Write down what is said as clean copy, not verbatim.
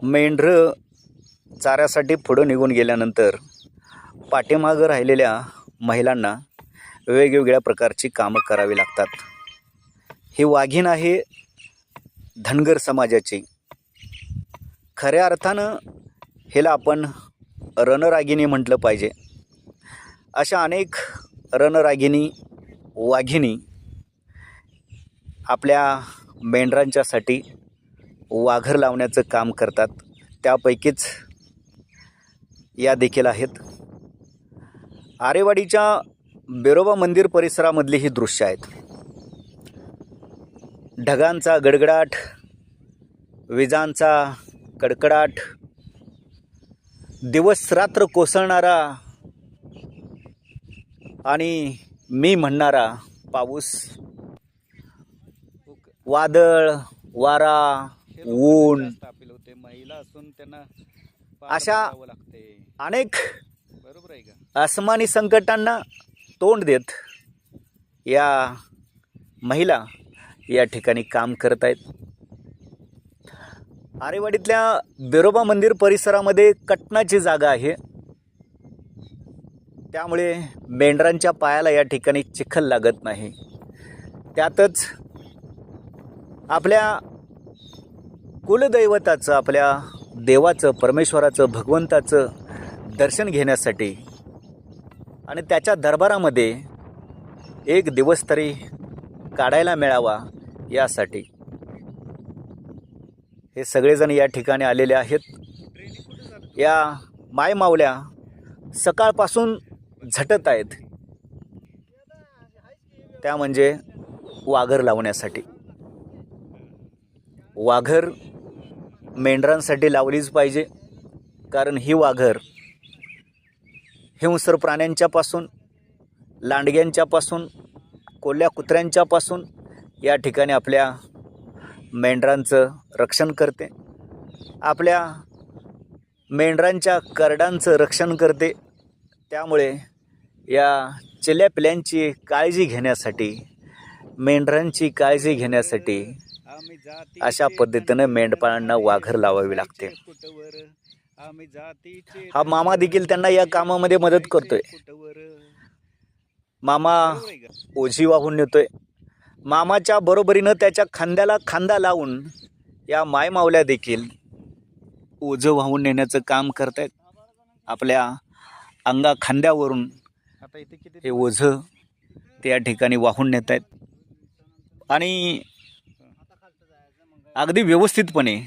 मेंढरं चाऱ्यासाठी पुढं निघून गेल्यानंतर पाठीमागं राहिलेल्या महिलांना वेगवेगळ्या प्रकारची कामं करावी लागतात. ही वाघीण आहे धनगर समाजाची. खऱ्या अर्थानं हिला आपण रणरागिणी म्हटलं पाहिजे. अशा अनेक रणरागिणी वाघिणी आपल्या मेंढरांच्यासाठी वाघर लावण्याचं काम करतात. त्यापैकीच या देखील आहेत. आरेवाडीच्या बिरोबा मंदिर परिसरामधली ही दृश्य आहेत. ढगांचा गडगडाट, विजांचा कडकडाट, दिवस रात्र कोसळणारा आणि मी म्हणणारा पाऊस, वादळ, वारा, ऊन, अशा अनेक आसमानी संकटांना तोंड देत या महिला या ठिकाणी काम करत आहेत. आरेवाडीतल्या बिरोबा मंदिर परिसरामध्ये कटनाची जागा आहे. त्यामुळे मेंढरांच्या पायाला या ठिकाणी चिखल लागत नाही. त्यातच आपल्या कुलदैवताचं, आपल्या देवाचं, परमेश्वराचं, भगवंताचं दर्शन घेण्यासाठी आणि त्याच्या दरबारामध्ये एक दिवस तरी काढायला मिळावा यासाठी हे सगळेजण या ठिकाणी आलेले आहेत. या मायमावल्या सकाळपासून झटत आहेत, त्या म्हणजे वाघर लावण्यासाठी. वाघर मेंढरांसाठी लावलीच पाहिजे, कारण ही वाघर हिंस्र प्राण्यांच्यापासून, लांडग्यांच्यापासून, कोल्ह्या कुत्र्यांच्यापासून या ठिकाणी आपल्या मेंढरांचं रक्षण करते. आपल्या मेंढरांच्या करडांचं रक्षण करते. त्यामुळे या चिल्यापिल्यांची काळजी घेण्यासाठी, मेंढरांची काळजी घेण्यासाठी अशा पद्धतीनं मेंढपाळांना वाघर लावावी लागते. हा मामा देखील त्यांना या कामामध्ये मदत करतोय. मामा ओझी वाहून नेतोय. मामाच्या बरोबरीनं त्याच्या खांद्याला खांदा लावून या मायमावल्या देखील ओझं वाहून नेण्याचं काम करतायत. आपल्या अंगा खांद्यावरून हे ओझं त्या ठिकाणी वाहून नेत आहेत आणि अगदी व्यवस्थितपणे